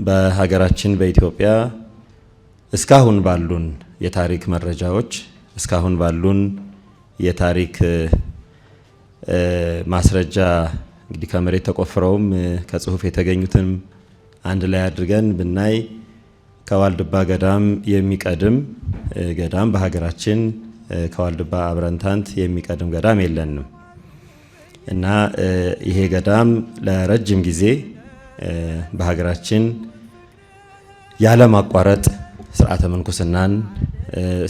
በሀገራችን በኢትዮጵያ እስካሁን ባሉን የታሪክ መረጃዎች እስካሁን ባሉን የታሪክ ማስረጃ እንግዲህ ከመሬት ተቆፍረውም ከጽሁፍ የተገኙትን አንድ ላይ አድርገን ብናይ ከዋልድባ ገዳም የሚቀድም ገዳም በሀገራችን ከዋልድባ አብረንታንት የሚቀድም ገዳም የለንም እና ይሄ ገዳም ለረጅም ጊዜ በሀገራችን ያለ ማቋረጥ ስርዓተ መንኩስናን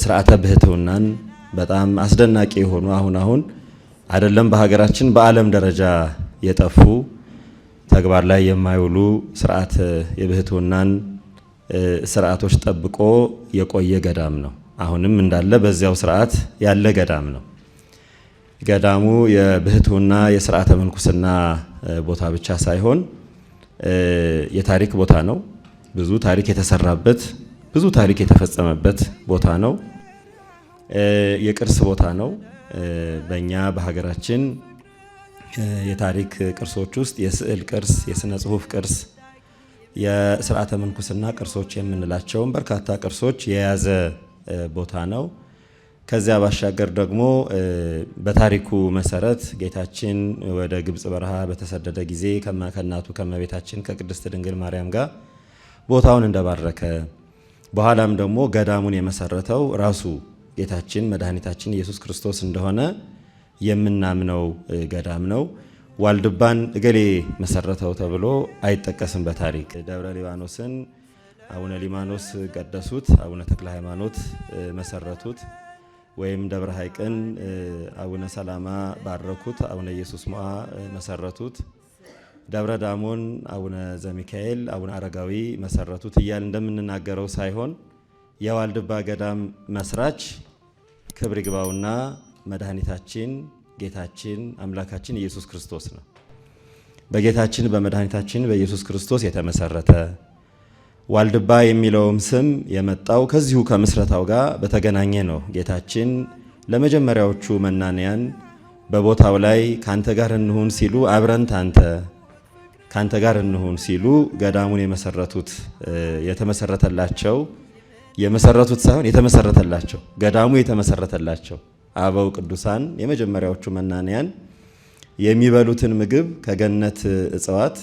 ስርዓተ ብህትውናን በጣም አስደናቂ የሆኑ አሁን አይደለም በሀገራችን በዓለም ደረጃ የጠፉ ተግባር ላይ የማይውሉ ስርዓተ የብህትውናን ስርዓቶች ጠብቆ የቆየ ገዳም ነው። አሁንም እንዳለ በዚያው ስርዓት ያለ ገዳም ነው። ገዳሙ የብህትውና የስርዓተ መንኩስና ቦታ ብቻ ሳይሆን የታሪክ ቦታ ነው። ብዙ ታሪክ የተሰራበት ብዙ ታሪክ የተፈጸመበት ቦታ ነው። የቅርስ ቦታ ነው። በእኛ በሀገራችን የታሪክ ቅርሶች ውስጥ የስዕል ቅርስ፣ የስነ ጽሁፍ ቅርስ፣ የስርዓተ መንኩስና ቅርሶች የምንላቸውን በርካታ ቅርሶች የያዘ ቦታ ነው። ከዚያ ባሻገር ደግሞ በታሪኩ መሰረት ጌታችን ወደ ግብጽ በረሃ በተሰደደ ጊዜ ከእናቱ ከእመቤታችን ከቅድስት ድንግል ማርያም ጋር ቦታውን እንደባረከ በኋላም ደግሞ ገዳሙን የመሰረተው ራሱ ጌታችን መድኃኒታችን ኢየሱስ ክርስቶስ እንደሆነ የምናምነው ገዳም ነው። ዋልድባን እገሌ መሰረተው ተብሎ አይጠቀስም በታሪክ። ደብረ ሊባኖስን አቡነ ሊባኖስ ቀደሱት፣ አቡነ ተክለ ሃይማኖት መሰረቱት። ወይም ደብረ ሐይቅን አቡነ ሰላማ ባረኩት፣ አቡነ ኢየሱስ ሞዓ መሰረቱት። ደብረ ዳሞን አቡነ ዘሚካኤል አቡነ አረጋዊ መሰረቱት እያል እንደምንናገረው ሳይሆን የዋልድባ ገዳም መስራች ክብር ይግባውና መድኃኒታችን ጌታችን አምላካችን ኢየሱስ ክርስቶስ ነው። በጌታችን በመድኃኒታችን በኢየሱስ ክርስቶስ የተመሰረተ ዋልድባ የሚለውም ስም የመጣው ከዚሁ ከምስረታው ጋር በተገናኘ ነው። ጌታችን ለመጀመሪያዎቹ መናንያን በቦታው ላይ ካንተ ጋር እንሁን ሲሉ አብረን ካንተ ጋር እንሁን ሲሉ ገዳሙን የመሰረቱት የተመሰረተላቸው የመሰረቱት ሳይሆን የተመሰረተላቸው ገዳሙ የተመሰረተላቸው አበው ቅዱሳን የመጀመሪያዎቹ መናንያን የሚበሉትን ምግብ ከገነት እጽዋት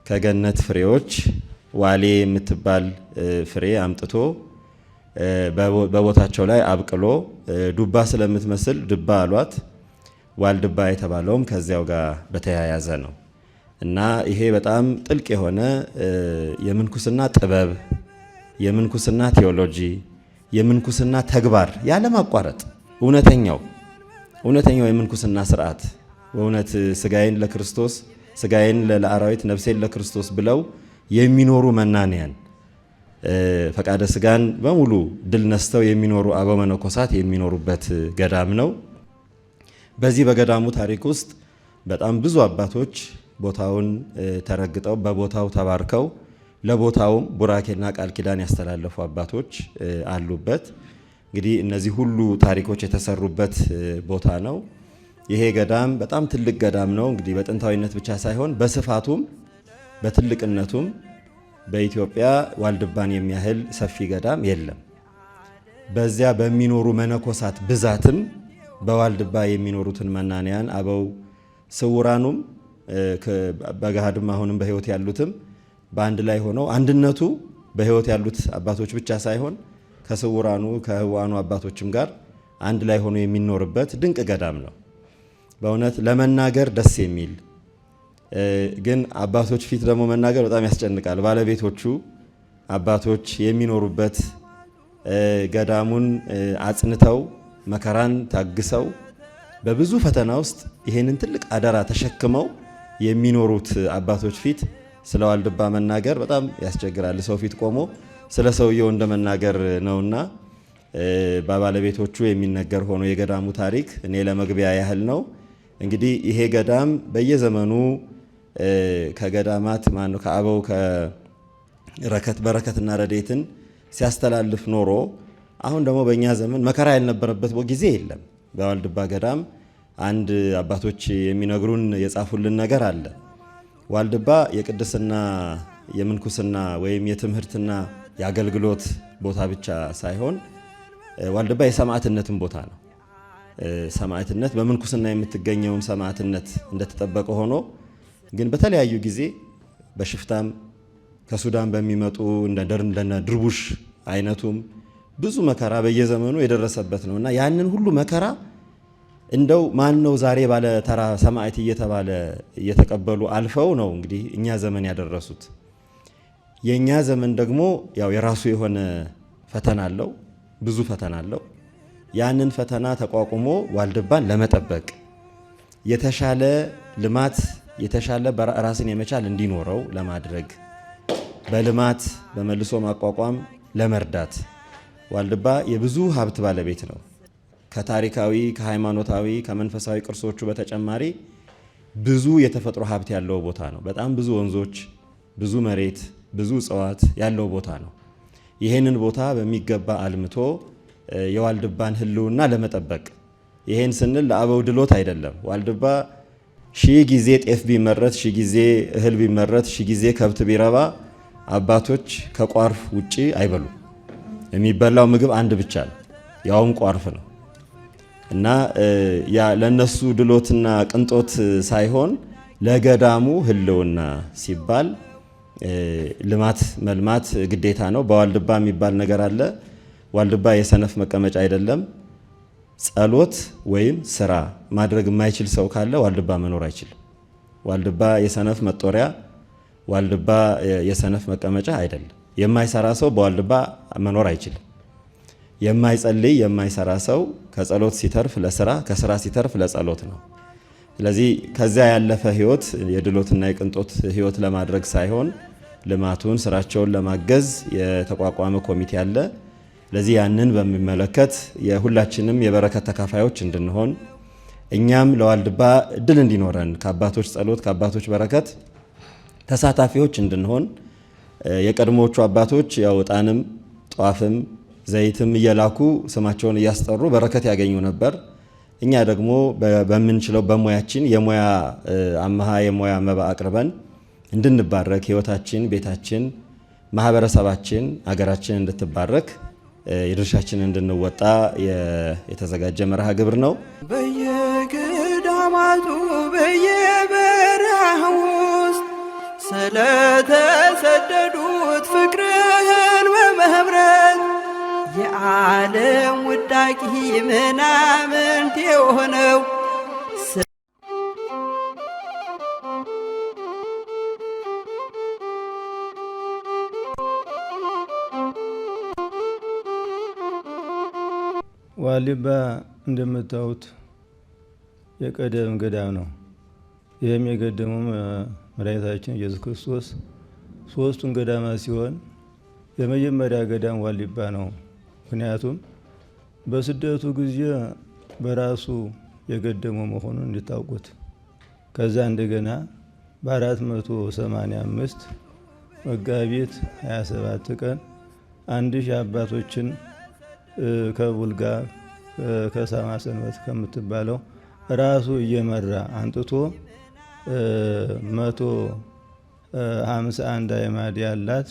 ከገነት ፍሬዎች ዋሌ የምትባል ፍሬ አምጥቶ በቦታቸው ላይ አብቅሎ ዱባ ስለምትመስል ድባ አሏት። ዋልድባ የተባለውም ከዚያው ጋር በተያያዘ ነው እና ይሄ በጣም ጥልቅ የሆነ የምንኩስና ጥበብ፣ የምንኩስና ቴዎሎጂ፣ የምንኩስና ተግባር ያለማቋረጥ እውነተኛው የምንኩስና ስርዓት በእውነት ስጋዬን ለክርስቶስ ስጋዬን ለአራዊት ነፍሴን ለክርስቶስ ብለው የሚኖሩ መናንያን ፈቃደ ስጋን በሙሉ ድል ነስተው የሚኖሩ አበው መነኮሳት የሚኖሩበት ገዳም ነው። በዚህ በገዳሙ ታሪክ ውስጥ በጣም ብዙ አባቶች ቦታውን ተረግጠው በቦታው ተባርከው ለቦታውም ቡራኬና ቃል ኪዳን ያስተላለፉ አባቶች አሉበት። እንግዲህ እነዚህ ሁሉ ታሪኮች የተሰሩበት ቦታ ነው። ይሄ ገዳም በጣም ትልቅ ገዳም ነው። እንግዲህ በጥንታዊነት ብቻ ሳይሆን በስፋቱም በትልቅነቱም በኢትዮጵያ ዋልድባን የሚያህል ሰፊ ገዳም የለም። በዚያ በሚኖሩ መነኮሳት ብዛትም በዋልድባ የሚኖሩትን መናንያን አበው ስውራኑም በገሃድም አሁንም በሕይወት ያሉትም በአንድ ላይ ሆነው አንድነቱ በሕይወት ያሉት አባቶች ብቻ ሳይሆን ከስውራኑ ከህዋኑ አባቶችም ጋር አንድ ላይ ሆኖ የሚኖርበት ድንቅ ገዳም ነው። በእውነት ለመናገር ደስ የሚል ግን አባቶች ፊት ደግሞ መናገር በጣም ያስጨንቃል። ባለቤቶቹ አባቶች የሚኖሩበት ገዳሙን አጽንተው መከራን ታግሰው በብዙ ፈተና ውስጥ ይሄንን ትልቅ አደራ ተሸክመው የሚኖሩት አባቶች ፊት ስለ ዋልድባ መናገር በጣም ያስቸግራል። ሰው ፊት ቆሞ ስለ ሰውየው እንደመናገር ነውና በባለቤቶቹ የሚነገር ሆኖ የገዳሙ ታሪክ እኔ ለመግቢያ ያህል ነው። እንግዲህ ይሄ ገዳም በየዘመኑ ከገዳማት ማነው ከአበው በረከትና ረድኤትን ሲያስተላልፍ ኖሮ አሁን ደግሞ በእኛ ዘመን መከራ ያልነበረበት ጊዜ የለም። በዋልድባ ገዳም አንድ አባቶች የሚነግሩን የጻፉልን ነገር አለ። ዋልድባ የቅድስና የምንኩስና ወይም የትምህርትና የአገልግሎት ቦታ ብቻ ሳይሆን ዋልድባ የሰማዕትነትን ቦታ ነው። ሰማዕትነት በምንኩስና የምትገኘውን ሰማዕትነት እንደተጠበቀ ሆኖ ግን በተለያዩ ጊዜ በሽፍታም ከሱዳን በሚመጡ እንደ ድርቡሽ አይነቱም ብዙ መከራ በየዘመኑ የደረሰበት ነውና ያንን ሁሉ መከራ እንደው ማን ነው ዛሬ ባለ ተራ ሰማዕት እየተባለ እየተቀበሉ አልፈው ነው እንግዲህ እኛ ዘመን ያደረሱት። የኛ ዘመን ደግሞ ያው የራሱ የሆነ ፈተና አለው፣ ብዙ ፈተና አለው። ያንን ፈተና ተቋቁሞ ዋልድባን ለመጠበቅ የተሻለ ልማት የተሻለ ራስን የመቻል እንዲኖረው ለማድረግ በልማት በመልሶ ማቋቋም ለመርዳት ዋልድባ የብዙ ሀብት ባለቤት ነው። ከታሪካዊ ከሃይማኖታዊ ከመንፈሳዊ ቅርሶቹ በተጨማሪ ብዙ የተፈጥሮ ሀብት ያለው ቦታ ነው። በጣም ብዙ ወንዞች፣ ብዙ መሬት፣ ብዙ እጽዋት ያለው ቦታ ነው። ይሄንን ቦታ በሚገባ አልምቶ የዋልድባን ሕልውና ለመጠበቅ ይሄን ስንል ለአበው ድሎት አይደለም። ዋልድባ ሺህ ጊዜ ጤፍ ቢመረት፣ ሺህ ጊዜ እህል ቢመረት፣ ሺህ ጊዜ ከብት ቢረባ አባቶች ከቋርፍ ውጪ አይበሉም። የሚበላው ምግብ አንድ ብቻ ነው፣ ያውም ቋርፍ ነው። እና ያ ለነሱ ድሎትና ቅንጦት ሳይሆን ለገዳሙ ሕልውና ሲባል ልማት መልማት ግዴታ ነው። በዋልድባ የሚባል ነገር አለ። ዋልድባ የሰነፍ መቀመጫ አይደለም። ጸሎት ወይም ስራ ማድረግ የማይችል ሰው ካለ ዋልድባ መኖር አይችልም። ዋልድባ የሰነፍ መጦሪያ፣ ዋልድባ የሰነፍ መቀመጫ አይደለም። የማይሰራ ሰው በዋልድባ መኖር አይችልም። የማይጸልይ የማይሰራ ሰው ከጸሎት ሲተርፍ ለስራ ከስራ ሲተርፍ ለጸሎት ነው። ስለዚህ ከዚያ ያለፈ ህይወት የድሎትና የቅንጦት ህይወት ለማድረግ ሳይሆን ልማቱን ስራቸውን ለማገዝ የተቋቋመ ኮሚቴ አለ። ስለዚህ ያንን በሚመለከት የሁላችንም የበረከት ተካፋዮች እንድንሆን እኛም ለዋልድባ እድል እንዲኖረን ከአባቶች ጸሎት ከአባቶች በረከት ተሳታፊዎች እንድንሆን የቀድሞዎቹ አባቶች ያው ዕጣንም ጧፍም ዘይትም እየላኩ ስማቸውን እያስጠሩ በረከት ያገኙ ነበር። እኛ ደግሞ በምንችለው በሙያችን የሙያ አማሃ የሙያ መባ አቅርበን እንድንባረክ ህይወታችን፣ ቤታችን፣ ማህበረሰባችን፣ አገራችን እንድትባረክ የድርሻችን እንድንወጣ የተዘጋጀ መርሃ ግብር ነው። በየገዳማቱ በየበረሃ ውስጥ ስለተሰደዱት ፍቅርህን በመህብረት የዓለም ውዳቂ ምናምንት የሆነው ዋልድባ እንደምታዩት የቀደም ገዳም ነው። ይህም የገደመው መድኃኒታችን ኢየሱስ ክርስቶስ ሶስቱን ገዳማት ሲሆን የመጀመሪያ ገዳም ዋልድባ ነው። ምክንያቱም በስደቱ ጊዜ በራሱ የገደመው መሆኑን እንድታውቁት። ከዛ እንደገና በ485 መጋቢት 27 ቀን 1000 አባቶችን ከቡልጋ ከሳማ ሰንበት ከምትባለው ራሱ እየመራ አንጥቶ 151 አዕማድ ያላት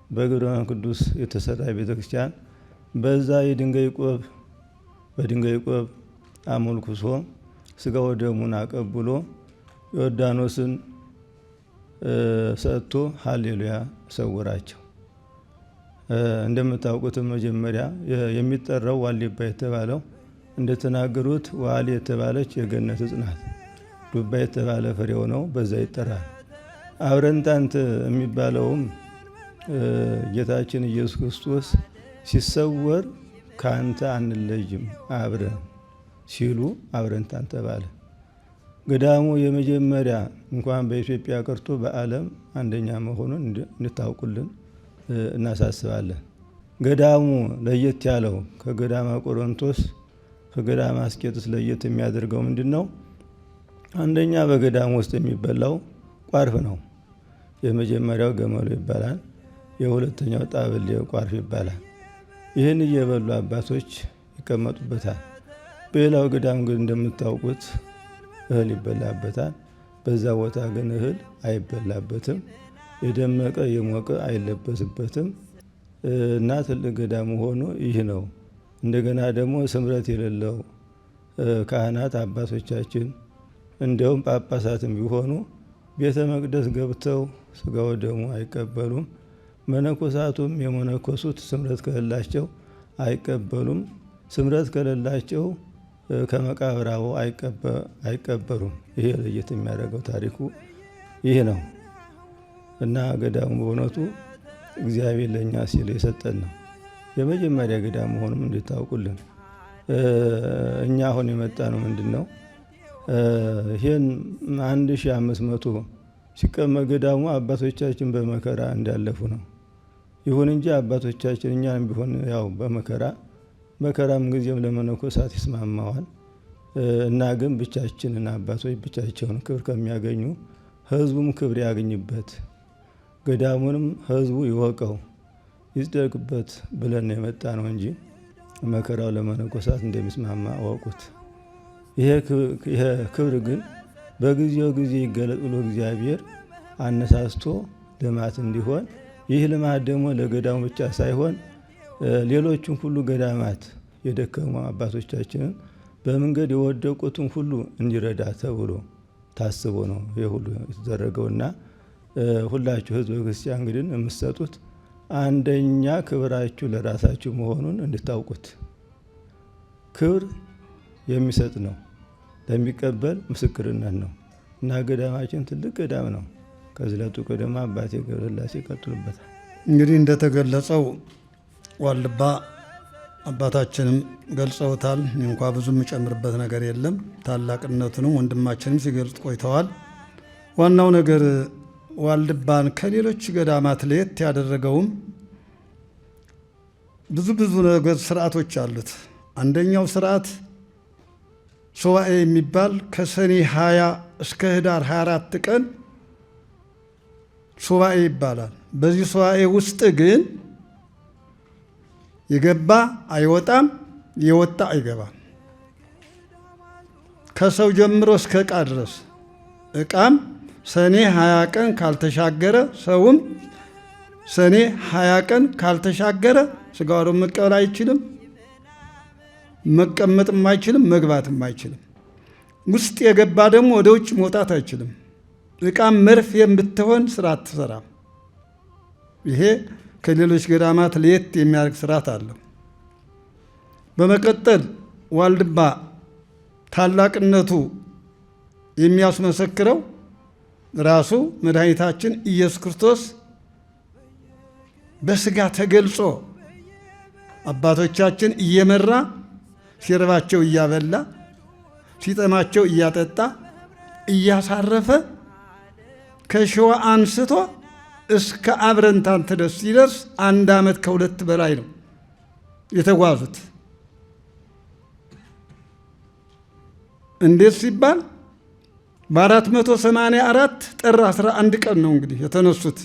በግብረ ቅዱስ የተሰራ ቤተክርስቲያን በዛ በድንጋይ ቆብ አሞልኩሶ ስጋ ወደሙን አቀብሎ ዮርዳኖስን ሰጥቶ ሃሌሉያ ሰውራቸው። እንደምታውቁትም መጀመሪያ የሚጠራው ዋልድባ የተባለው እንደተናገሩት ዋሊ የተባለች የገነት ዕፅ ናት። ዱባ የተባለ ፍሬው ነው፣ በዛ ይጠራል። አብረንታንት የሚባለውም ጌታችን ኢየሱስ ክርስቶስ ሲሰወር ካንተ አንለይም አብረን ሲሉ አብረንታንት ተባለ። ገዳሙ የመጀመሪያ እንኳን በኢትዮጵያ ቀርቶ በዓለም አንደኛ መሆኑን እንድታውቁልን እናሳስባለን። ገዳሙ ለየት ያለው ከገዳማ ቆሮንቶስ ከገዳማ አስቄጥስ ለየት የሚያደርገው ምንድን ነው? አንደኛ በገዳሙ ውስጥ የሚበላው ቋርፍ ነው። የመጀመሪያው ገመሎ ይባላል። የሁለተኛው ጣብሌ ቋርፍ ይባላል። ይህን እየበሉ አባቶች ይቀመጡበታል። በሌላው ገዳም ግን እንደምታውቁት እህል ይበላበታል። በዛ ቦታ ግን እህል አይበላበትም። የደመቀ የሞቀ አይለበስበትም እና ትልቅ ገዳም ሆኖ ይህ ነው። እንደገና ደግሞ ስምረት የሌለው ካህናት አባቶቻችን እንዲያውም ጳጳሳትም ቢሆኑ ቤተ መቅደስ ገብተው ስጋ ወደሙ አይቀበሉም። መነኮሳቱም የመነኮሱት ስምረት ከሌላቸው አይቀበሉም። ስምረት ከሌላቸው ከመቃብር አበው አይቀበሩም። ይሄ ለየት የሚያደርገው ታሪኩ ይህ ነው እና ገዳሙ በእውነቱ እግዚአብሔር ለእኛ ሲል የሰጠን ነው። የመጀመሪያ ገዳም መሆኑም እንድታውቁልን። እኛ አሁን የመጣ ነው ምንድን ነው ይህን 1500 ሲቀመጥ ገዳሙ አባቶቻችን በመከራ እንዳለፉ ነው። ይሁን እንጂ አባቶቻችን እኛም ቢሆን ያው መከራም ጊዜም ለመነኮሳት ይስማማዋል እና ግን ብቻችንን አባቶች ብቻቸውን ክብር ከሚያገኙ ህዝቡም ክብር ያገኝበት ገዳሙንም ህዝቡ ይወቀው ይጽደቅበት ብለን የመጣ ነው እንጂ መከራው ለመነኮሳት እንደሚስማማ አወቁት። ይሄ ክብር ግን በጊዜው ጊዜ ይገለጥ ብሎ እግዚአብሔር አነሳስቶ ልማት እንዲሆን፣ ይህ ልማት ደግሞ ለገዳሙ ብቻ ሳይሆን ሌሎችን ሁሉ ገዳማት የደከሙ አባቶቻችንን በመንገድ የወደቁትን ሁሉ እንዲረዳ ተብሎ ታስቦ ነው ይህ ሁሉ የተደረገውና ሁላችሁ ህዝበ ክርስቲያን እንግዲህ የምትሰጡት አንደኛ ክብራችሁ ለራሳችሁ መሆኑን እንድታውቁት። ክብር የሚሰጥ ነው፣ ለሚቀበል ምስክርነት ነው እና ገዳማችን ትልቅ ገዳም ነው። ከዝለቱ ቀደማ አባቴ ገብረስላሴ ይቀጥሉበታል። እንግዲህ እንደተገለጸው ዋልድባ አባታችንም ገልጸውታል። እንኳ ብዙ የምጨምርበት ነገር የለም። ታላቅነቱንም ወንድማችንም ሲገልጽ ቆይተዋል። ዋናው ነገር ዋልድባን ከሌሎች ገዳማት ለየት ያደረገውም ብዙ ነገር ስርዓቶች አሉት። አንደኛው ስርዓት ሱባኤ የሚባል ከሰኔ 20 እስከ ህዳር 24 ቀን ሱባኤ ይባላል። በዚህ ሱባኤ ውስጥ ግን የገባ አይወጣም፣ የወጣ አይገባም። ከሰው ጀምሮ እስከ ዕቃ ድረስ ዕቃም ሰኔ 20 ቀን ካልተሻገረ ሰውም ሰኔ 20 ቀን ካልተሻገረ ስጋው ወደሙ መቀበል አይችልም፣ መቀመጥም አይችልም፣ መግባትም አይችልም። ውስጥ የገባ ደግሞ ወደ ውጭ መውጣት አይችልም። ዕቃም መርፍ የምትሆን ስራ አትሰራም። ይሄ ከሌሎች ገዳማት ለየት የሚያደርግ ስርዓት አለው። በመቀጠል ዋልድባ ታላቅነቱ የሚያስመሰክረው ራሱ መድኃኒታችን ኢየሱስ ክርስቶስ በስጋ ተገልጾ አባቶቻችን እየመራ ሲርባቸው እያበላ ሲጠማቸው እያጠጣ እያሳረፈ ከሸዋ አንስቶ እስከ አብረንታንት ድረስ ሲደርስ 1 ዓመት ከ2 በላይ ነው የተጓዙት። እንዴት ሲባል በ484 ጥር 11 ቀን ነው እንግዲህ የተነሱት።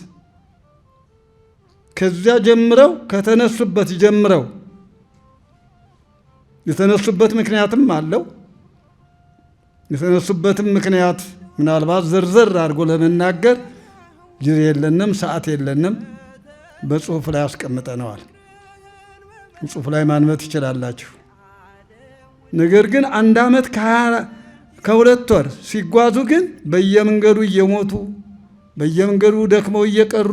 ከዚያ ጀምረው ከተነሱበት ጀምረው የተነሱበት ምክንያትም አለው። የተነሱበትም ምክንያት ምናልባት ዝርዝር አድርጎ ለመናገር ጊዜ የለንም፣ ሰዓት የለንም። በጽሁፍ ላይ አስቀምጠነዋል። ጽሁፍ ላይ ማንበብ ትችላላችሁ። ነገር ግን 1 ዓመት ከ2 ወር ሲጓዙ ግን በየመንገዱ እየሞቱ በየመንገዱ ደክመው እየቀሩ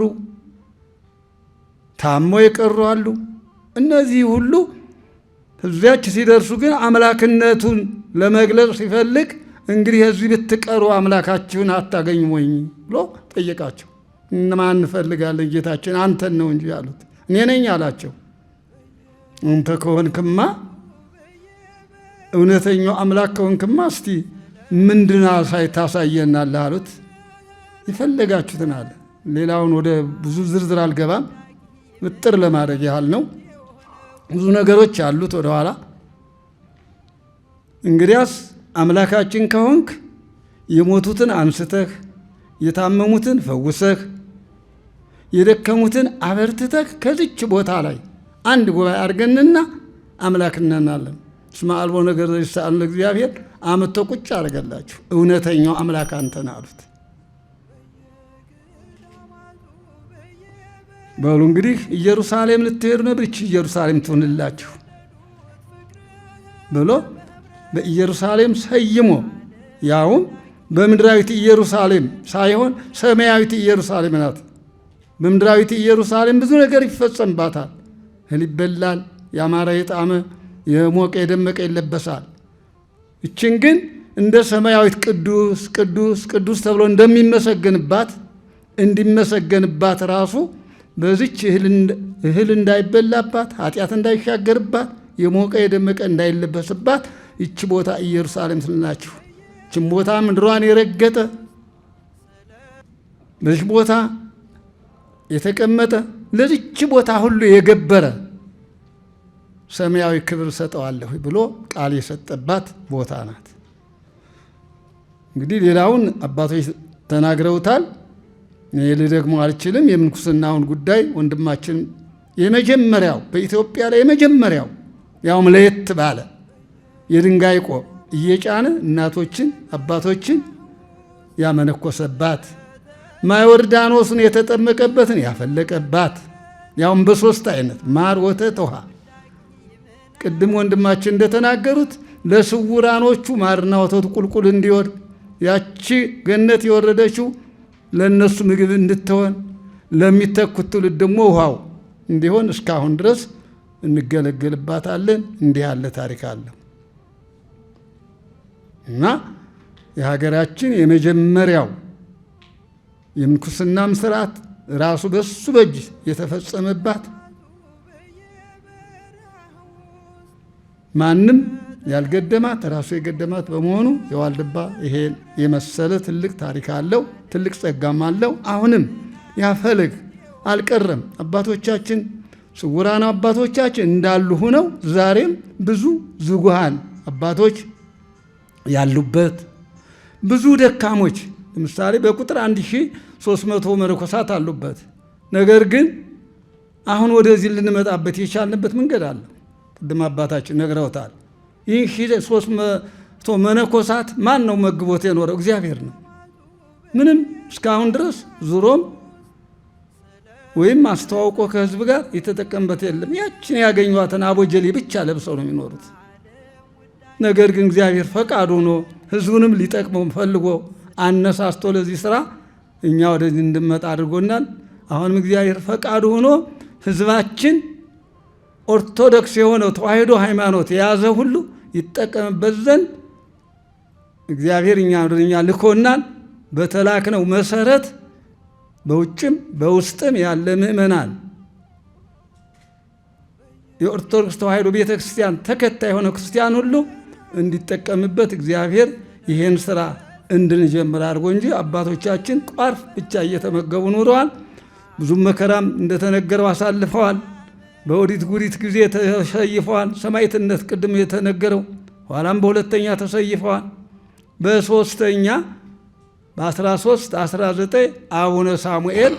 ታመው የቀሩ አሉ። እነዚህ ሁሉ እዚያች ሲደርሱ ግን አምላክነቱን ለመግለጽ ሲፈልግ እንግዲህ እዚህ ብትቀሩ አምላካችሁን አታገኙም ወይ ብሎ ጠየቃቸው። ማን እንፈልጋለን ጌታችን አንተን ነው እንጂ አሉት። እኔ ነኝ አላቸው። አንተ ከሆንክማ እውነተኛው አምላክ ከሆንክማ እስቲ ምንድን ታሳየናለህ አሉት። ይፈልጋችሁትን አለ። ሌላውን ወደ ብዙ ዝርዝር አልገባም፣ ምጥር ለማድረግ ያህል ነው። ብዙ ነገሮች አሉት ወደኋላ። እንግዲያስ አምላካችን ከሆንክ የሞቱትን አንስተህ የታመሙትን ፈውሰህ የደከሙትን አበርትተህ ከዚች ቦታ ላይ አንድ ጉባኤ አድርገንና አምላክ እንሆናለን። እስመ አልቦ ነገር ዘይሳአል እግዚአብሔር አመቶ ቁጭ አደረገላችሁ። እውነተኛው አምላክ አንተን አሉት። በሉ እንግዲህ ኢየሩሳሌም ልትሄዱ ነበር፣ ይህች ኢየሩሳሌም ትሁንላችሁ ብሎ በኢየሩሳሌም ሰይሞ፣ ያውም በምድራዊት ኢየሩሳሌም ሳይሆን ሰማያዊት ኢየሩሳሌም ናት። በምድራዊት ኢየሩሳሌም ብዙ ነገር ይፈጸምባታል። እህል ይበላል፣ ያማረ የጣመ የሞቀ የደመቀ ይለበሳል። ይችን ግን እንደ ሰማያዊት ቅዱስ ቅዱስ ቅዱስ ተብሎ እንደሚመሰገንባት እንዲመሰገንባት ራሱ በዚች እህል እንዳይበላባት፣ ኃጢአት እንዳይሻገርባት፣ የሞቀ የደመቀ እንዳይለበስባት ይች ቦታ ኢየሩሳሌም ስልናችሁ። ይችን ቦታ ምድሯን የረገጠ በዚች ቦታ የተቀመጠ ለዚች ቦታ ሁሉ የገበረ ሰማያዊ ክብር ሰጠዋለሁ ብሎ ቃል የሰጠባት ቦታ ናት። እንግዲህ ሌላውን አባቶች ተናግረውታል። እኔ ልደግሞ አልችልም። የምንኩስናውን ጉዳይ ወንድማችን የመጀመሪያው በኢትዮጵያ ላይ የመጀመሪያው ያውም ለየት ባለ የድንጋይ ቆብ እየጫነ እናቶችን አባቶችን ያመነኮሰባት፣ ማዮርዳኖስን የተጠመቀበትን ያፈለቀባት፣ ያውም በሶስት አይነት ማር፣ ወተት፣ ውሃ። ቅድም ወንድማችን እንደተናገሩት ለስውራኖቹ ማርና ወተቱ ቁልቁል እንዲወርድ፣ ያቺ ገነት የወረደችው ለእነሱ ምግብ እንድትሆን፣ ለሚተኩት ትውልድ ደግሞ ውሃው እንዲሆን እስካሁን ድረስ እንገለገልባታለን። እንዲህ ያለ ታሪክ አለው እና የሀገራችን የመጀመሪያው የምንኩስናም ስርዓት ራሱ በሱ በእጅ የተፈጸመባት፣ ማንም ያልገደማት ራሱ የገደማት በመሆኑ የዋልድባ ይሄን የመሰለ ትልቅ ታሪክ አለው፣ ትልቅ ጸጋም አለው። አሁንም ያፈለግ አልቀረም። አባቶቻችን ስውራን አባቶቻችን እንዳሉ ሆነው ዛሬም ብዙ ዝጉሃን አባቶች ያሉበት፣ ብዙ ደካሞች፣ ለምሳሌ በቁጥር 1300 መነኮሳት አሉበት። ነገር ግን አሁን ወደዚህ ልንመጣበት የቻልንበት መንገድ አለ። ቅድም አባታችን ነግረውታል። ይህ 1300 መነኮሳት ማን ነው መግቦት የኖረው? እግዚአብሔር ነው። ምንም እስካሁን ድረስ ዙሮም ወይም አስተዋውቆ ከህዝብ ጋር የተጠቀምበት የለም። ያችን ያገኟትን አቦጀሌ ብቻ ለብሰው ነው የሚኖሩት። ነገር ግን እግዚአብሔር ፈቃድ ሆኖ ህዝቡንም ሊጠቅመው ፈልጎ አነሳስቶ ለዚህ ስራ እኛ ወደዚህ እንድመጣ አድርጎናል። አሁንም እግዚአብሔር ፈቃድ ሆኖ ህዝባችን ኦርቶዶክስ የሆነው ተዋሕዶ ሃይማኖት የያዘ ሁሉ ይጠቀምበት ዘንድ እግዚአብሔር እኛ ልኮናል። በተላክነው መሰረት በውጭም በውስጥም ያለ ምእመናን የኦርቶዶክስ ተዋሕዶ ቤተክርስቲያን ተከታይ የሆነ ክርስቲያን ሁሉ እንዲጠቀምበት እግዚአብሔር ይሄን ስራ እንድንጀምር አድርጎ እንጂ አባቶቻችን ቋርፍ ብቻ እየተመገቡ ኑረዋል። ብዙም መከራም እንደተነገረው አሳልፈዋል። በኦዲት ጉዲት ጊዜ ተሰይፈዋል። ሰማዕትነት ቅድም የተነገረው ኋላም በሁለተኛ ተሰይፈዋል። በሶስተኛ በ13 19 አቡነ ሳሙኤል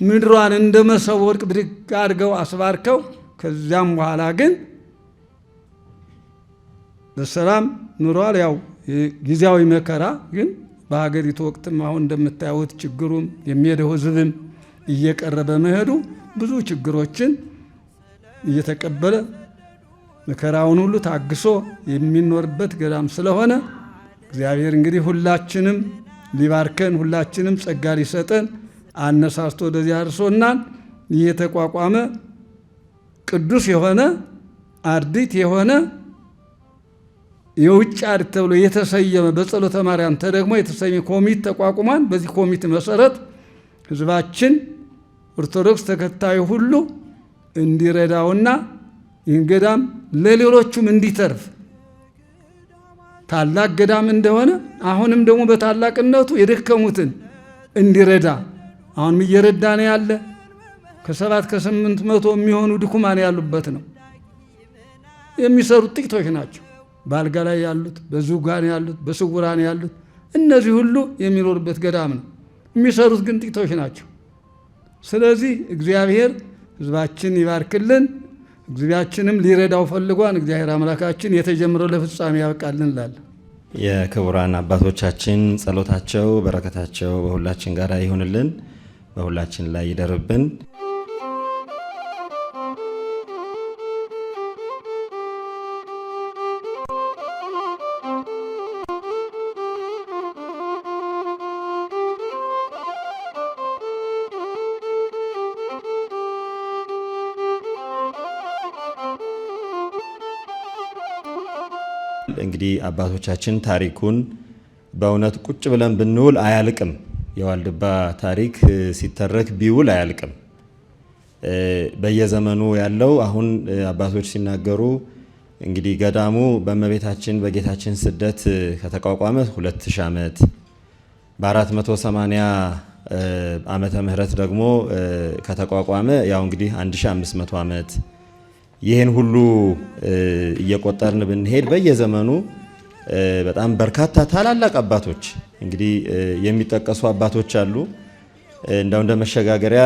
ምድሯን እንደ መሶበ ወርቅ ብድግ አድርገው አስባርከው ከዚያም በኋላ ግን በሰላም ኑሯል። ያው ጊዜያዊ መከራ ግን በሀገሪቱ ወቅትም አሁን እንደምታዩት ችግሩም የሚሄደው ህዝብም እየቀረበ መሄዱ ብዙ ችግሮችን እየተቀበለ መከራውን ሁሉ ታግሶ የሚኖርበት ገዳም ስለሆነ እግዚአብሔር እንግዲህ ሁላችንም ሊባርከን ሁላችንም ጸጋ ሊሰጠን አነሳስቶ ወደዚህ አድርሶናል። ይህ የተቋቋመ ቅዱስ የሆነ አርዲት የሆነ የውጭ አርዲት ተብሎ የተሰየመ በጸሎተ ማርያም ተደግሞ የተሰየመ ኮሚቴ ተቋቁሟል። በዚህ ኮሚቴ መሰረት ህዝባችን ኦርቶዶክስ ተከታዩ ሁሉ እንዲረዳውና ይህን ገዳም ለሌሎቹም እንዲተርፍ ታላቅ ገዳም እንደሆነ አሁንም ደግሞ በታላቅነቱ የደከሙትን እንዲረዳ አሁንም እየረዳ ነው ያለ። ከ700 ከ800 የሚሆኑ ድኩማን ያሉበት ነው። የሚሰሩት ጥቂቶች ናቸው። በአልጋ ላይ ያሉት፣ በዙጋን ያሉት፣ በስውራን ያሉት እነዚህ ሁሉ የሚኖሩበት ገዳም ነው። የሚሰሩት ግን ጥቂቶች ናቸው። ስለዚህ እግዚአብሔር ህዝባችን ይባርክልን። እግዚአብሔርንም ሊረዳው ፈልጓን እግዚአብሔር አምላካችን የተጀመረው ለፍጻሜ ያበቃልን እንላለን። የክቡራን አባቶቻችን ጸሎታቸው በረከታቸው በሁላችን ጋር ይሁንልን፣ በሁላችን ላይ ይደርብን። እንግዲህ አባቶቻችን ታሪኩን በእውነት ቁጭ ብለን ብንውል አያልቅም። የዋልድባ ታሪክ ሲተረክ ቢውል አያልቅም። በየዘመኑ ያለው አሁን አባቶች ሲናገሩ እንግዲህ ገዳሙ በእመቤታችን በጌታችን ስደት ከተቋቋመ 2000 ዓመት በ480 ዓመተ ምህረት ደግሞ ከተቋቋመ ያው እንግዲህ 1500 ዓመት ይህን ሁሉ እየቆጠርን ብንሄድ በየዘመኑ በጣም በርካታ ታላላቅ አባቶች እንግዲህ የሚጠቀሱ አባቶች አሉ። እንደ መሸጋገሪያ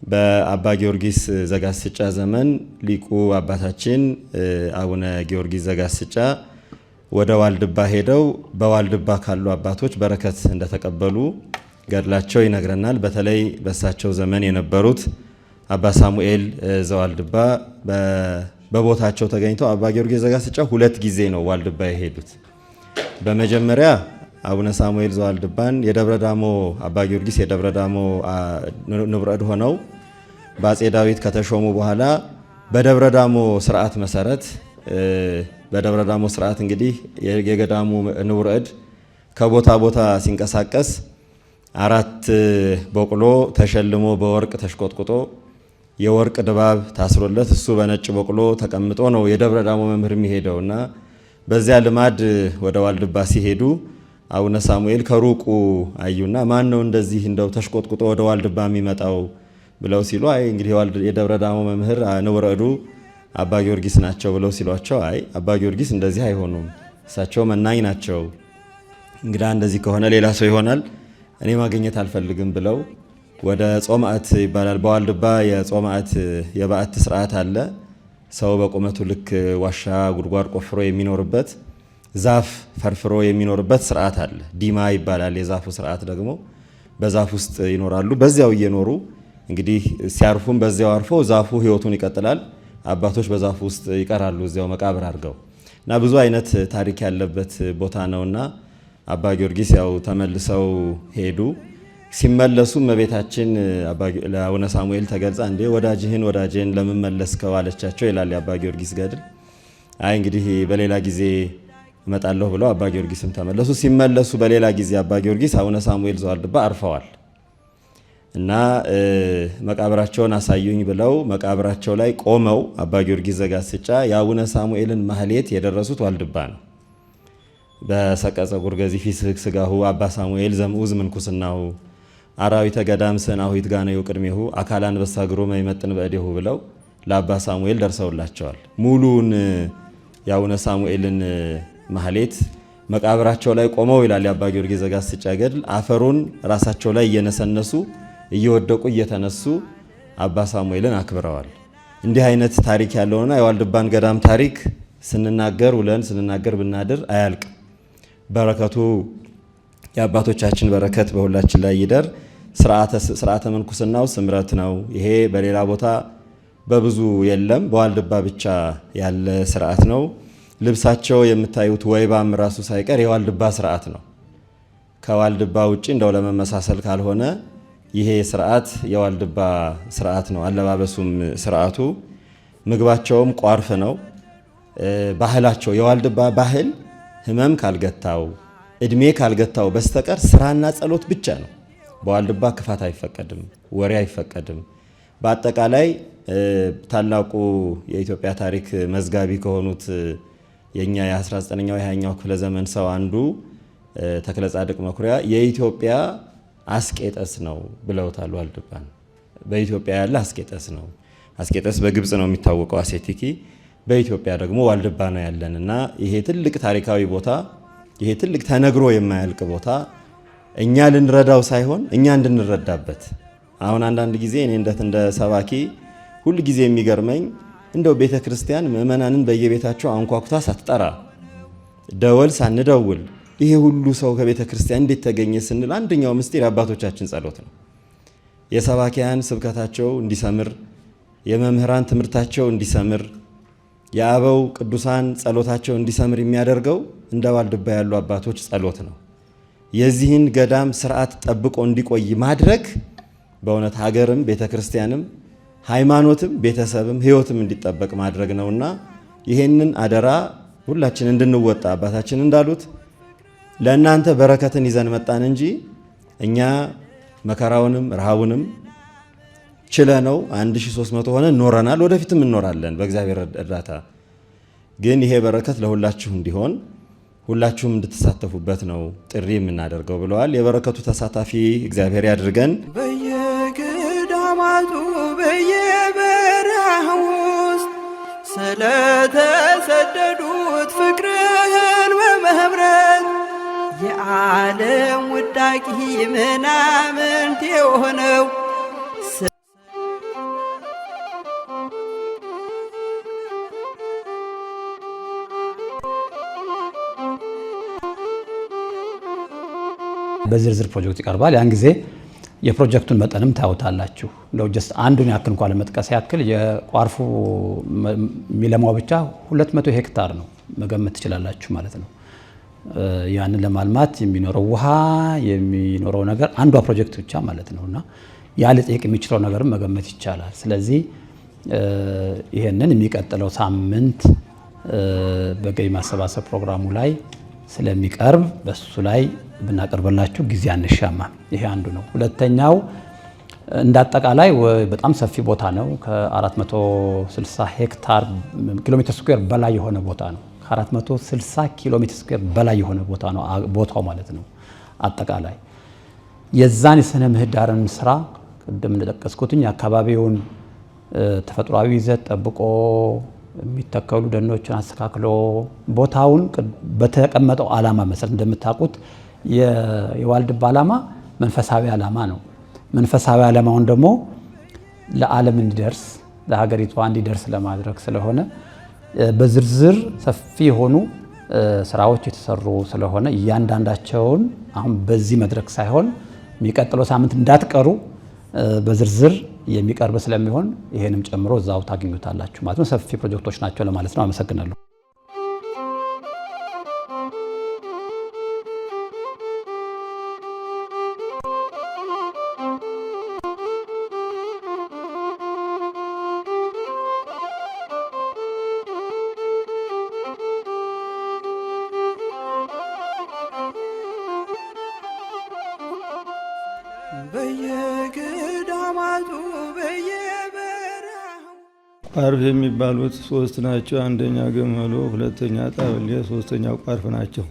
በአባ ጊዮርጊስ ዘጋስጫ ዘመን ሊቁ አባታችን አቡነ ጊዮርጊስ ዘጋስጫ ወደ ዋልድባ ሄደው በዋልድባ ካሉ አባቶች በረከት እንደተቀበሉ ገድላቸው ይነግረናል። በተለይ በሳቸው ዘመን የነበሩት አባ ሳሙኤል ዘዋልድባ በቦታቸው ተገኝተው አባ ጊዮርጊስ ዘጋስጫ 2 ጊዜ ነው ዋልድባ የሄዱት። በመጀመሪያ አቡነ ሳሙኤል ዘዋልድባን የደብረ ዳሞ አባ ጊዮርጊስ የደብረ ዳሞ ንብረድ ሆነው በአፄ ዳዊት ከተሾሙ በኋላ በደብረ ዳሞ ስርዓት መሰረት በደብረ ዳሞ ስርዓት እንግዲህ የገዳሙ ንብረድ ከቦታ ቦታ ሲንቀሳቀስ 4 በቅሎ ተሸልሞ በወርቅ ተሽቆጥቁጦ የወርቅ ድባብ ታስሮለት እሱ በነጭ በቅሎ ተቀምጦ ነው የደብረ ዳሞ መምህር የሚሄደውና በዚያ ልማድ ወደ ዋልድባ ሲሄዱ አቡነ ሳሙኤል ከሩቁ አዩና ማን ነው እንደዚህ እንደው ተሽቆጥቁጦ ወደ ዋልድባ የሚመጣው ብለው ሲሉ አይ እንግዲህ የደብረ ዳሞ መምህር ንብረዱ አባ ጊዮርጊስ ናቸው ብለው ሲሏቸው አይ አባ ጊዮርጊስ እንደዚህ አይሆኑም፣ እሳቸው መናኝ ናቸው፣ እንግዳ እንደዚህ ከሆነ ሌላ ሰው ይሆናል፣ እኔ ማግኘት አልፈልግም ብለው ወደ ጾማዕት ይባላል። በዋልድባ የጾማዕት የበዓት ስርዓት አለ። ሰው በቁመቱ ልክ ዋሻ ጉድጓድ ቆፍሮ የሚኖርበት ዛፍ ፈርፍሮ የሚኖርበት ስርዓት አለ። ዲማ ይባላል የዛፉ ስርዓት ደግሞ። በዛፍ ውስጥ ይኖራሉ። በዚያው እየኖሩ እንግዲህ ሲያርፉም በዚያው አርፎ ዛፉ ህይወቱን ይቀጥላል። አባቶች በዛፉ ውስጥ ይቀራሉ እዚያው መቃብር አድርገው እና ብዙ አይነት ታሪክ ያለበት ቦታ ነውና አባ ጊዮርጊስ ያው ተመልሰው ሄዱ። ሲመለሱ እመቤታችን ለአቡነ ሳሙኤል ተገልጻ እንዴ ወዳጅህን ለምን መለስከው አለቻቸው ይላል የአባ ጊዮርጊስ ገድል። አይ እንግዲህ በሌላ ጊዜ እመጣለሁ ብለው አባ ጊዮርጊስም ተመለሱ። ሲመለሱ በሌላ ጊዜ አባ ጊዮርጊስ አቡነ ሳሙኤል ዘዋልድባ አርፈዋል እና መቃብራቸውን አሳዩኝ ብለው መቃብራቸው ላይ ቆመው አባ ጊዮርጊስ ዘጋስጫ የአቡነ ሳሙኤልን ማህሌት የደረሱት ዋልድባ ነው። በሰቀጸ ጉርገዚ ፊስሕቅ ሥጋሁ አባ ሳሙኤል ዘምኡዝ ምንኩስናሁ አራዊተ ገዳም ሰናሁት ጋነዩ ቅድሜሁ አካል አንበሳ ግሩመ ይመጥን በእዴሁ ብለው ለአባ ሳሙኤል ደርሰውላቸዋል። ሙሉን የአቡነ ሳሙኤልን ማህሌት መቃብራቸው ላይ ቆመው ይላል የአባ ጊዮርጊስ ዘጋስጫ ገድል። አፈሩን ራሳቸው ላይ እየነሰነሱ እየወደቁ እየተነሱ አባ ሳሙኤልን አክብረዋል። እንዲህ አይነት ታሪክ ያለውና የዋልድባን ገዳም ታሪክ ስንናገር ውለን ስንናገር ብናድር አያልቅም። በረከቱ የአባቶቻችን በረከት በሁላችን ላይ ይደር። ስርዓተ ምንኩስናው ስምረት ነው። ይሄ በሌላ ቦታ በብዙ የለም፣ በዋልድባ ብቻ ያለ ስርዓት ነው። ልብሳቸው የምታዩት ወይባም ራሱ ሳይቀር የዋልድባ ስርዓት ነው። ከዋልድባ ውጪ እንደው ለመመሳሰል ካልሆነ ይሄ ስርዓት የዋልድባ ስርዓት ነው። አለባበሱም ስርዓቱ፣ ምግባቸውም ቋርፍ ነው። ባህላቸው የዋልድባ ባህል ህመም ካልገታው እድሜ ካልገታው በስተቀር ስራና ጸሎት ብቻ ነው። በዋልድባ ክፋት አይፈቀድም፣ ወሬ አይፈቀድም። በአጠቃላይ ታላቁ የኢትዮጵያ ታሪክ መዝጋቢ ከሆኑት የኛ የ19ኛው የ20ኛው ክፍለ ዘመን ሰው አንዱ ተክለ ጻድቅ መኩሪያ የኢትዮጵያ አስቄጠስ ነው ብለውታል። ዋልድባን በኢትዮጵያ ያለ አስቄጠስ ነው። አስቄጠስ በግብጽ ነው የሚታወቀው አሴቲኪ፣ በኢትዮጵያ ደግሞ ዋልድባ ነው ያለን እና ይሄ ትልቅ ታሪካዊ ቦታ፣ ይሄ ትልቅ ተነግሮ የማያልቅ ቦታ እኛ ልንረዳው ሳይሆን እኛ እንድንረዳበት። አሁን አንዳንድ ጊዜ እኔ እንደ ሰባኪ ሁል ጊዜ የሚገርመኝ እንደው ቤተ ክርስቲያን ምእመናንን በየቤታቸው አንኳኩታ ሳትጠራ ደወል ሳንደውል ይሄ ሁሉ ሰው ከቤተ ክርስቲያን እንዴት ተገኘ ስንል አንደኛው ምስጢር የአባቶቻችን ጸሎት ነው። የሰባኪያን ስብከታቸው እንዲሰምር፣ የመምህራን ትምህርታቸው እንዲሰምር፣ የአበው ቅዱሳን ጸሎታቸው እንዲሰምር የሚያደርገው እንደ ዋልድባ ያሉ አባቶች ጸሎት ነው። የዚህን ገዳም ስርዓት ጠብቆ እንዲቆይ ማድረግ በእውነት ሀገርም ቤተ ክርስቲያንም ሃይማኖትም ቤተሰብም ሕይወትም እንዲጠበቅ ማድረግ ነውና ይሄንን አደራ ሁላችን እንድንወጣ አባታችን እንዳሉት ለእናንተ በረከትን ይዘን መጣን እንጂ እኛ መከራውንም ረሃቡንም ችለነው 1300 ሆነ ኖረናል፣ ወደፊትም እንኖራለን በእግዚአብሔር እርዳታ። ግን ይሄ በረከት ለሁላችሁ እንዲሆን ሁላችሁም እንድትሳተፉበት ነው ጥሪ የምናደርገው ብለዋል። የበረከቱ ተሳታፊ እግዚአብሔር ያድርገን። በየገዳማቱ በየበረሃ ውስጥ ስለተሰደዱት ፍቅርህን በመህብረት የዓለም ውዳቂ ምናምንት የሆነው በዝርዝር ፕሮጀክት ይቀርባል። ያን ጊዜ የፕሮጀክቱን መጠንም ታዩታላችሁ። እንደው ጀስት አንዱን ያክል እንኳን ለመጥቀስ ያክል የቋርፉ የሚለማው ብቻ 200 ሄክታር ነው፣ መገመት ትችላላችሁ ማለት ነው። ያንን ለማልማት የሚኖረው ውሃ የሚኖረው ነገር አንዷ ፕሮጀክት ብቻ ማለት ነውና ያ ሊጠይቅ የሚችለው ነገርም መገመት ይቻላል። ስለዚህ ይሄንን የሚቀጥለው ሳምንት በገቢ ማሰባሰብ ፕሮግራሙ ላይ ስለሚቀርብ በሱ ላይ ብናቀርብላችሁ ጊዜ አንሻማ። ይሄ አንዱ ነው። ሁለተኛው እንዳጠቃላይ በጣም ሰፊ ቦታ ነው። ከ460 ሄክታር ኪሎ ሜትር ስኩዌር በላይ የሆነ ቦታ ነው። ከ460 ኪሎ ሜትር ስኩዌር በላይ የሆነ ቦታ ነው ቦታው ማለት ነው። አጠቃላይ የዛን የስነ ምህዳርን ስራ ቅድም እንደጠቀስኩትኝ አካባቢውን ተፈጥሯዊ ይዘት ጠብቆ የሚተከሉ ደኖችን አስተካክሎ ቦታውን በተቀመጠው ዓላማ መሰረት እንደምታውቁት የዋልድባ ዓላማ መንፈሳዊ ዓላማ ነው። መንፈሳዊ ዓላማውን ደግሞ ለዓለም እንዲደርስ ለሀገሪቷ እንዲደርስ ለማድረግ ስለሆነ በዝርዝር ሰፊ የሆኑ ስራዎች የተሰሩ ስለሆነ እያንዳንዳቸውን አሁን በዚህ መድረክ ሳይሆን የሚቀጥለው ሳምንት እንዳትቀሩ በዝርዝር የሚቀርብ ስለሚሆን ይሄንም ጨምሮ እዛው ታገኙታላችሁ ማለት ነው። ሰፊ ፕሮጀክቶች ናቸው ለማለት ነው። አመሰግናለሁ። በየገዳማቱ በየበረሃው ቋርፍ የሚባሉት 3 ናቸው። አንደኛ ገመሎ፣ ሁለተኛ ጣብሌ፣ ሶስተኛው ቋርፍ ናቸው።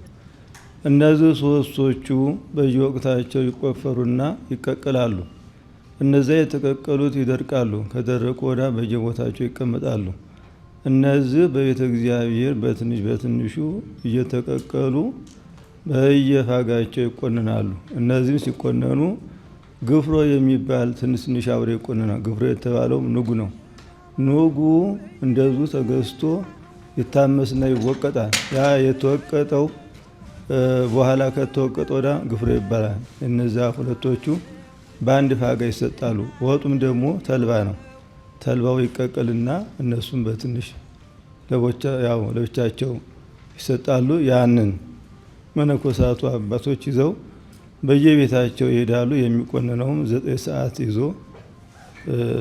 እነዚህ 3ቶቹ በየወቅታቸው ይቆፈሩና ይቀቀላሉ። እነዚያ የተቀቀሉት ይደርቃሉ። ከደረቁ ወዳ በየቦታቸው ይቀመጣሉ። እነዚህ በቤተ እግዚአብሔር በትንሽ በትንሹ እየተቀቀሉ በየፋጋቸው ይቆነናሉ። እነዚህም ሲቆነኑ ግፍሮ የሚባል ትንሽ አብሬ ይቆነናል። ግፍሮ የተባለው ኑጉ ነው። ኑጉ እንደዙ ተገዝቶ ይታመስና ይወቀጣል። ያ የተወቀጠው በኋላ ከተወቀጠ ወዳ ግፍሮ ይባላል። እነዚያ ሁለቶቹ በአንድ ፋጋ ይሰጣሉ። ወጡም ደግሞ ተልባ ነው። ተልባው ይቀቀልና እነሱም በትንሽ ለብቻቸው ይሰጣሉ። ያንን መነኮሳቱ አባቶች ይዘው በየቤታቸው ይሄዳሉ። የሚቆነነውም 9 ሰዓት ይዞ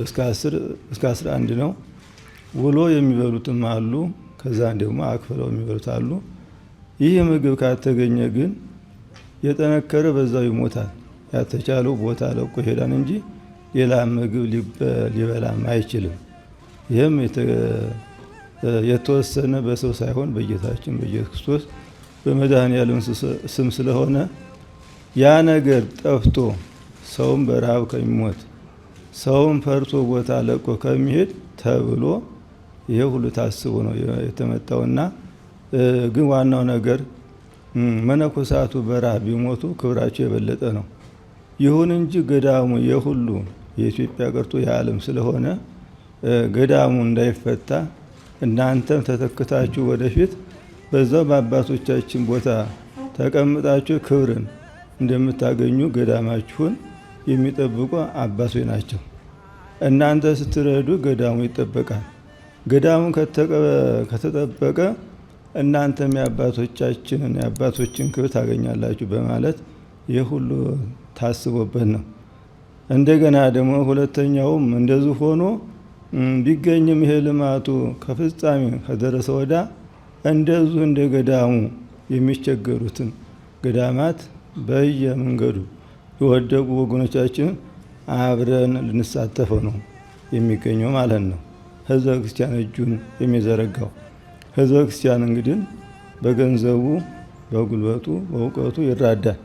እስከ 11 ነው። ውሎ የሚበሉትም አሉ። ከዛ ደግሞ አክፍለው የሚበሉት አሉ። ይህ ምግብ ካልተገኘ ግን የጠነከረ በዛው ይሞታል። ያተቻለው ቦታ ለቆ ይሄዳል እንጂ ሌላ ምግብ ሊበላም አይችልም። ይህም የተወሰነ በሰው ሳይሆን በጌታችን በኢየሱስ ክርስቶስ በመድኃኔዓለም ስም ስለሆነ ያ ነገር ጠፍቶ ሰውም በረሃብ ከሚሞት ሰውም ፈርቶ ቦታ ለቆ ከሚሄድ ተብሎ ይሄ ሁሉ ታስቦ ነው የተመጣውና ግን ዋናው ነገር መነኮሳቱ በረሃብ ቢሞቱ ክብራቸው የበለጠ ነው። ይሁን እንጂ ገዳሙ የሁሉ የኢትዮጵያ ቀርቶ የዓለም ስለሆነ ገዳሙ እንዳይፈታ እናንተም ተተክታችሁ ወደፊት በዛው በአባቶቻችን ቦታ ተቀምጣችሁ ክብርን እንደምታገኙ ገዳማችሁን የሚጠብቁ አባቶች ናቸው። እናንተ ስትረዱ ገዳሙ ይጠበቃል። ገዳሙ ከተጠበቀ እናንተም የአባቶችን ክብር ታገኛላችሁ በማለት ይህ ሁሉ ታስቦበት ነው። እንደገና ደግሞ ሁለተኛውም እንደዚህ ሆኖ ቢገኝም ይሄ ልማቱ ከፍጻሜ ከደረሰ ወዳ እንደዚሁ እንደ ገዳሙ የሚቸገሩትን ገዳማት በየመንገዱ የወደቁ ወገኖቻችን አብረን ልንሳተፈው ነው የሚገኘው ማለት ነው። ህዝበ ክርስቲያን እጁን የሚዘረጋው ህዝበ ክርስቲያን እንግዲህ በገንዘቡ፣ በጉልበቱ፣ በእውቀቱ ይራዳል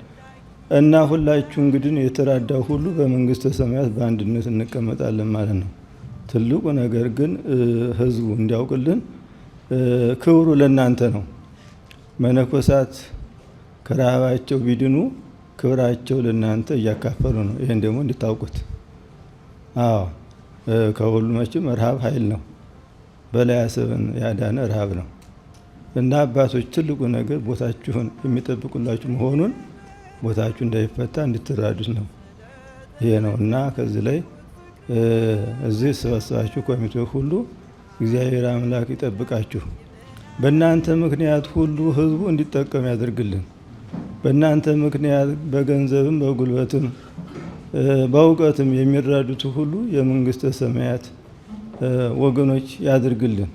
እና ሁላችሁ እንግዲህ የተራዳው ሁሉ በመንግስተ ሰማያት በአንድነት እንቀመጣለን ማለት ነው። ትልቁ ነገር ግን ህዝቡ እንዲያውቅልን ክብሩ ለእናንተ ነው። መነኮሳት ከረሃባቸው ቢድኑ ክብራቸው ለእናንተ እያካፈሉ ነው። ይህን ደግሞ እንድታውቁት። አዎ ከሁሉ መቼም ረሃብ ኃይል ነው። በላይ አሰብን ያዳነ ረሃብ ነው እና አባቶች ትልቁ ነገር ቦታችሁን የሚጠብቁላችሁ መሆኑን ቦታችሁ እንዳይፈታ እንድትራዱት ነው። ይሄ ነው እና ከዚህ ላይ እዚህ ተሰባሰባችሁ ኮሚቴ ሁሉ እግዚአብሔር አምላክ ይጠብቃችሁ። በእናንተ ምክንያት ሁሉ ህዝቡ እንዲጠቀም ያደርግልን። በእናንተ ምክንያት በገንዘብም በጉልበትም በእውቀትም የሚራዱት ሁሉ የመንግስተ ሰማያት ወገኖች ያድርግልን።